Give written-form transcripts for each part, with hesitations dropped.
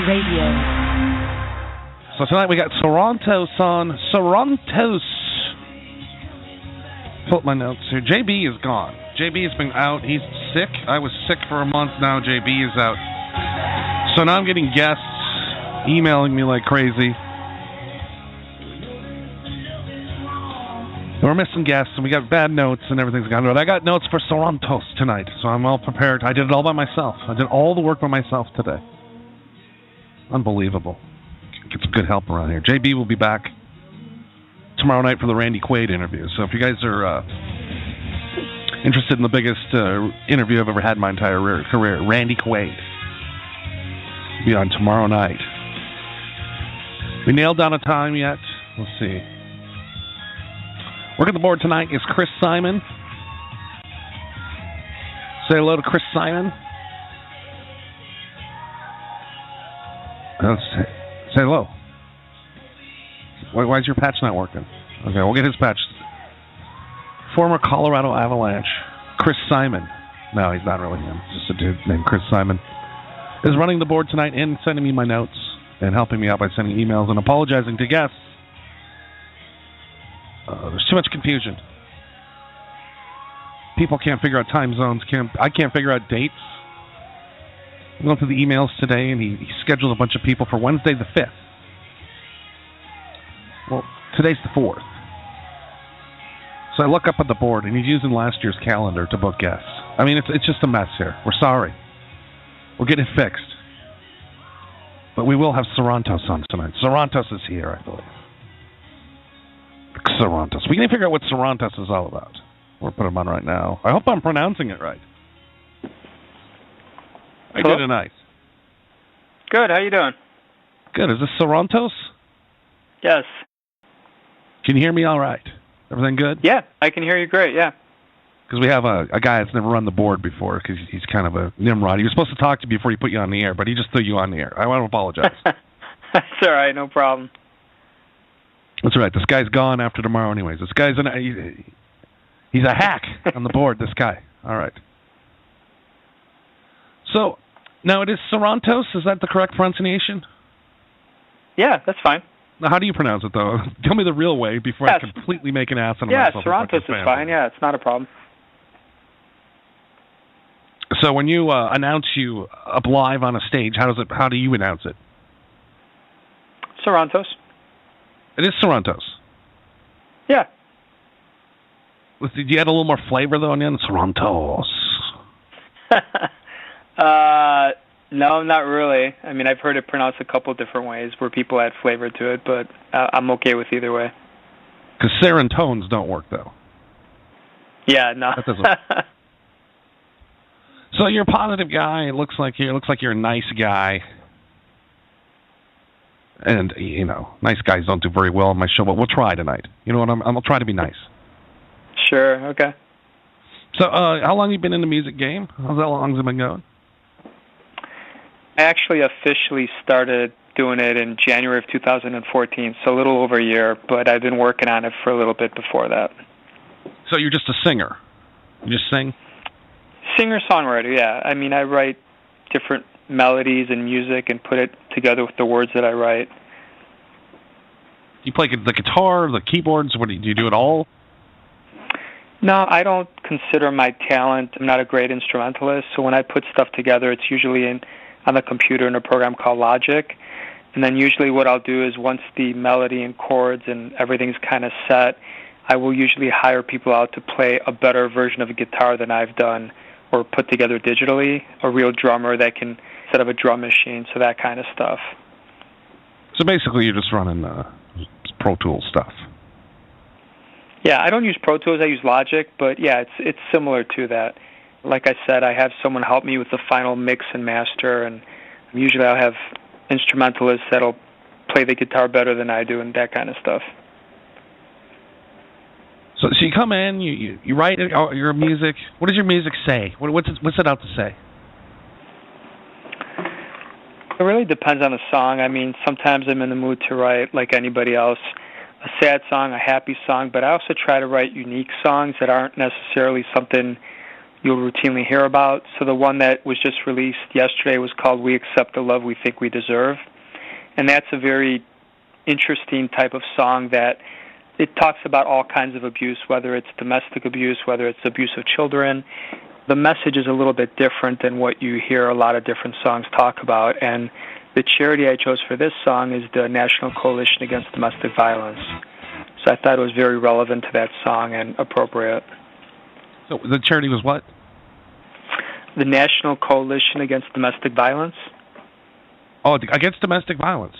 Radio. So tonight we got Sarantos on. Sarantos. Pull up my notes here. JB is gone. JB has been out. He's sick. I was sick for a month now. JB is out. So now I'm getting guests emailing me like crazy. We're missing guests, and we got bad notes, and everything's gone. But I got notes for Sarantos tonight, so I'm all prepared. I did it all by myself. I did all the work by myself today. Unbelievable. Get some good help around here. JB will be back tomorrow night for the Randy Quaid interview. So if you guys are interested in the biggest interview I've ever had in my entire career, Randy Quaid, will be on tomorrow night. We nailed down a time yet? Let's see. Working the board tonight is Chris Simon. Say hello to Chris Simon. Say hello. Why is your patch not working? Okay, we'll get his patch. Former Colorado Avalanche, Chris Simon. No, he's not really him. It's just a dude named Chris Simon. Is running the board tonight and sending me my notes and helping me out by sending emails and apologizing to guests. There's too much confusion. People can't figure out time zones. I can't figure out dates. I went through the emails today, and he scheduled a bunch of people for Wednesday the 5th. Well, today's the 4th. So I look up at the board, and he's using last year's calendar to book guests. I mean, it's just a mess here. We're sorry. We're getting it fixed. But we will have Sarantos on tonight. Sarantos is here, I believe. Sarantos. We need to figure out what Sarantos is all about. We'll put him on right now. I hope I'm pronouncing it right. I did tonight. Good. How you doing? Good. Is this Sarantos? Yes. Can you hear me all right? Everything good? Yeah, I can hear you great, yeah. Because we have a guy that's never run the board before because he's kind of a Nimrod. He was supposed to talk to you before he put you on the air, but he just threw you on the air. I want to apologize. That's all right. No problem. That's right. This guy's gone after tomorrow anyways. This guy's he's a hack on the board, this guy. All right. So, now it is Sarantos. Is that the correct pronunciation? Yeah, that's fine. Now, how do you pronounce it, though? Tell me the real way before I completely make an ass out of myself. Yeah, Sarantos is fine. Yeah, it's not a problem. So when you announce you up live on a stage, how do you announce it? Sarantos. It is Sarantos. Yeah. Did you add a little more flavor, though, on the end? Sarantos. No, not really. I mean, I've heard it pronounced a couple different ways where people add flavor to it, but I'm okay with either way. Because Sarantones don't work, though. Yeah, no. That doesn't. So you're a positive guy. It looks like you're a nice guy. And, you know, nice guys don't do very well on my show, but we'll try tonight. You know what? I'll try to be nice. Sure, okay. So, how long have you been in the music game? How long has it been going? I actually officially started doing it in January of 2014, so a little over a year, but I've been working on it for a little bit before that. So you're just a singer? You just sing? Singer-songwriter, yeah. I mean, I write different melodies and music and put it together with the words that I write. You play the guitar, the keyboards? Do you do it all? No, I don't consider my talent. I'm not a great instrumentalist, so when I put stuff together, it's usually on the computer in a program called Logic. And then usually what I'll do is once the melody and chords and everything's kind of set, I will usually hire people out to play a better version of a guitar than I've done or put together digitally, a real drummer that can set up a drum machine, so that kind of stuff. So basically you're just running Pro Tools stuff. Yeah, I don't use Pro Tools, I use Logic, but yeah, it's similar to that. Like I said, I have someone help me with the final mix and master, and usually I'll have instrumentalists that'll play the guitar better than I do and that kind of stuff. So you come in, you write your music. What does your music say? What's it out to say? It really depends on the song. I mean, sometimes I'm in the mood to write, like anybody else, a sad song, a happy song, but I also try to write unique songs that aren't necessarily something you'll routinely hear about. So the one that was just released yesterday was called We Accept the Love We Think We Deserve. And that's a very interesting type of song that it talks about all kinds of abuse, whether it's domestic abuse, whether it's abuse of children. The message is a little bit different than what you hear a lot of different songs talk about. And the charity I chose for this song is the National Coalition Against Domestic Violence. So I thought it was very relevant to that song and appropriate. So the charity was what? The National Coalition Against Domestic Violence. Oh, against domestic violence.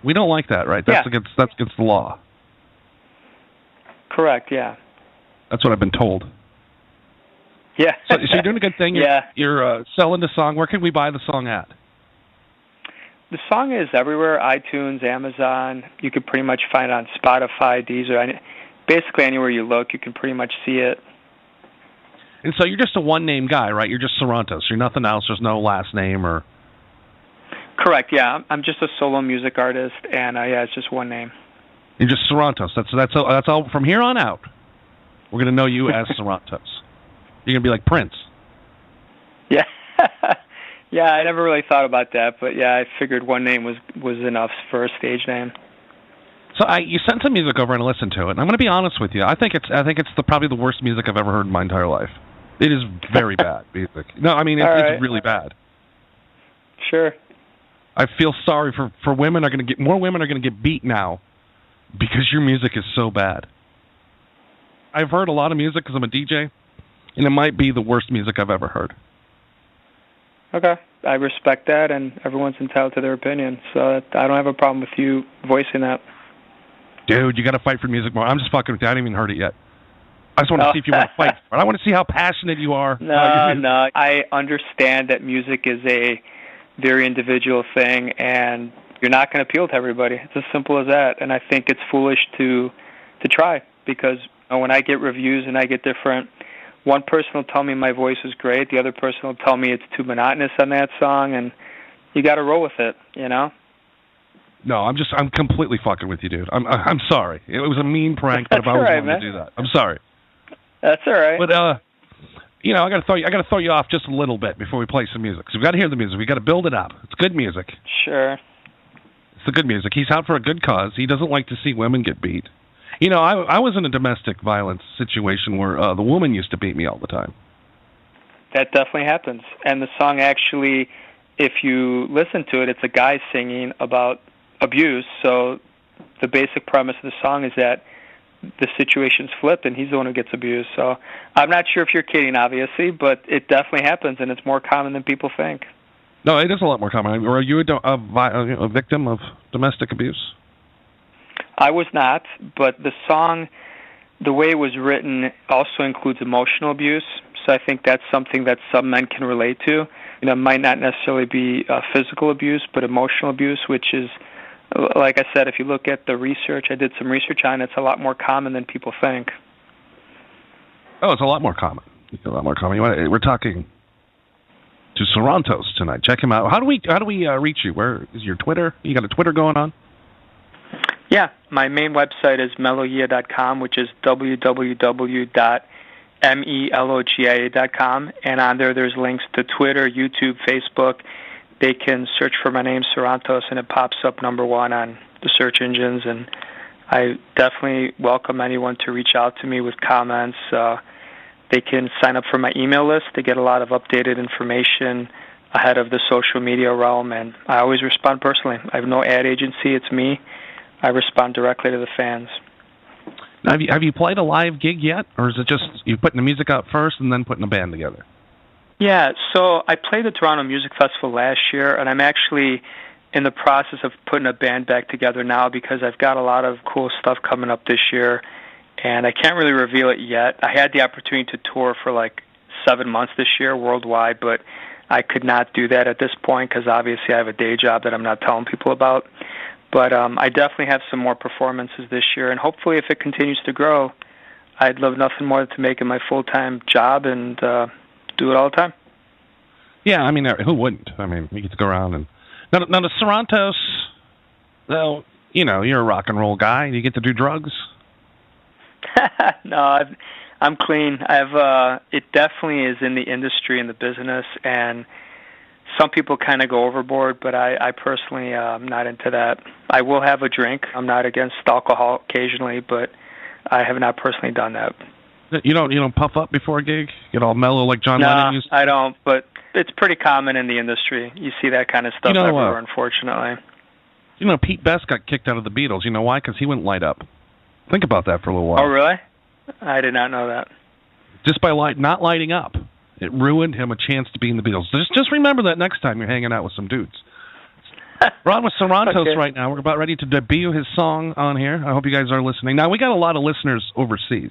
We don't like that, right? That's against the law. Correct, yeah. That's what I've been told. Yeah. So you're doing a good thing. Yeah. You're selling the song. Where can we buy the song at? The song is everywhere, iTunes, Amazon. You can pretty much find it on Spotify, Deezer. Basically anywhere you look, you can pretty much see it. And so you're just a one-name guy, right? You're just Sarantos. You're nothing else. There's no last name or... Correct, yeah. I'm just a solo music artist, and it's just one name. You're just Sarantos. That's all. From here on out, we're going to know you as Sarantos. You're going to be like Prince. Yeah. Yeah, I never really thought about that, but yeah, I figured one name was enough for a stage name. So you sent some music over and I listened to it, and I'm going to be honest with you. I think it's probably the worst music I've ever heard in my entire life. It is very bad music. No, I mean, it's really bad. Sure. I feel sorry for women. More women are going to get beat now because your music is so bad. I've heard a lot of music because I'm a DJ, and it might be the worst music I've ever heard. Okay. I respect that, and everyone's entitled to their opinion, so I don't have a problem with you voicing that. Dude, you got to fight for music more. I'm just fucking with you. I haven't even heard it yet. I just want to see if you want to fight for it. I want to see how passionate you are. No. I understand that music is a very individual thing, and you're not going to appeal to everybody. It's as simple as that. And I think it's foolish to try, because when I get reviews and I get different, one person will tell me my voice is great, the other person will tell me it's too monotonous on that song, and you got to roll with it, you know? No, I'm completely fucking with you, dude. I'm sorry. It was a mean prank, but if I was going to do that, I'm sorry. That's all right. But I got to throw you off just a little bit before we play some music. So we got to hear the music. We got to build it up. It's good music. Sure. It's the good music. He's out for a good cause. He doesn't like to see women get beat. You know, I was in a domestic violence situation where the woman used to beat me all the time. That definitely happens. And the song actually, if you listen to it, it's a guy singing about abuse. So the basic premise of the song is that the situation's flipped and he's the one who gets abused. So I'm not sure if you're kidding, obviously, but it definitely happens, and it's more common than people think. No, it is a lot more common. Are you a victim of domestic abuse? I was not, but the song, the way it was written, also includes emotional abuse. So I think that's something that some men can relate to. You know, it might not necessarily be physical abuse, but emotional abuse, which is, like I said, if you look at the research, I did some research on it, it's a lot more common than people think. Oh, it's a lot more common. It's a lot more common. We're talking to Sarantos tonight. Check him out. How do we reach you? Where is your Twitter? You got a Twitter going on? Yeah, my main website is melogia.com, which is www.melogia.com, and on there's links to Twitter, YouTube, Facebook. They can search for my name, Sarantos, and it pops up number one on the search engines, and I definitely welcome anyone to reach out to me with comments. They can sign up for my email list to get a lot of updated information ahead of the social media realm, and I always respond personally. I have no ad agency. It's me. I respond directly to the fans. Now, have you played a live gig yet, or is it just you putting the music out first and then putting a band together? Yeah, so I played the Toronto Music Festival last year, and I'm actually in the process of putting a band back together now because I've got a lot of cool stuff coming up this year, and I can't really reveal it yet. I had the opportunity to tour for like 7 months this year worldwide, but I could not do that at this point because obviously I have a day job that I'm not telling people about. But I definitely have some more performances this year, and hopefully if it continues to grow, I'd love nothing more than to make it my full-time job and do it all the time. Yeah, I mean, who wouldn't? I mean, you get to go around and... Now the Sarantos, well, you know, you're a rock and roll guy. You get to do drugs? No, I'm clean. It definitely is in the industry and the business, and some people kind of go overboard, but I personally am not into that. I will have a drink. I'm not against alcohol occasionally, but I have not personally done that. You don't puff up before a gig? Get all mellow like John Lennon used to? I don't, but it's pretty common in the industry. You see that kind of stuff everywhere, unfortunately. Pete Best got kicked out of the Beatles. You know why? Because he wouldn't light up. Think about that for a little while. Oh, really? I did not know that. Just by not lighting up, it ruined him a chance to be in the Beatles. Just remember that next time you're hanging out with some dudes. We're on with Sarantos right now. We're about ready to debut his song on here. I hope you guys are listening. Now, we got a lot of listeners overseas.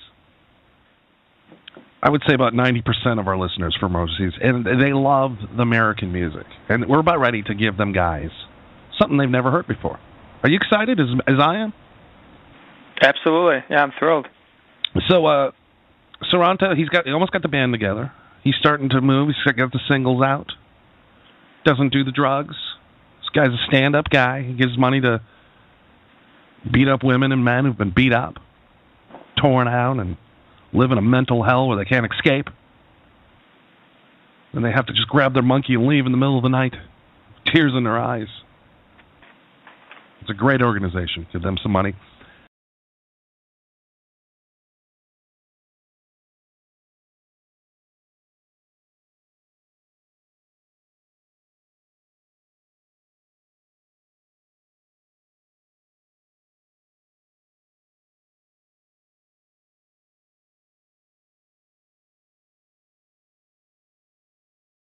I would say about 90% of our listeners from overseas, and they love the American music. And we're about ready to give them guys something they've never heard before. Are you excited as I am? Absolutely. Yeah, I'm thrilled. So, Saranto, he almost got the band together. He's starting to move. He's got the singles out. Doesn't do the drugs. This guy's a stand-up guy. He gives money to beat up women and men who've been beat up, torn out, and live in a mental hell where they can't escape. And they have to just grab their monkey and leave in the middle of the night. Tears in their eyes. It's a great organization. Give them some money.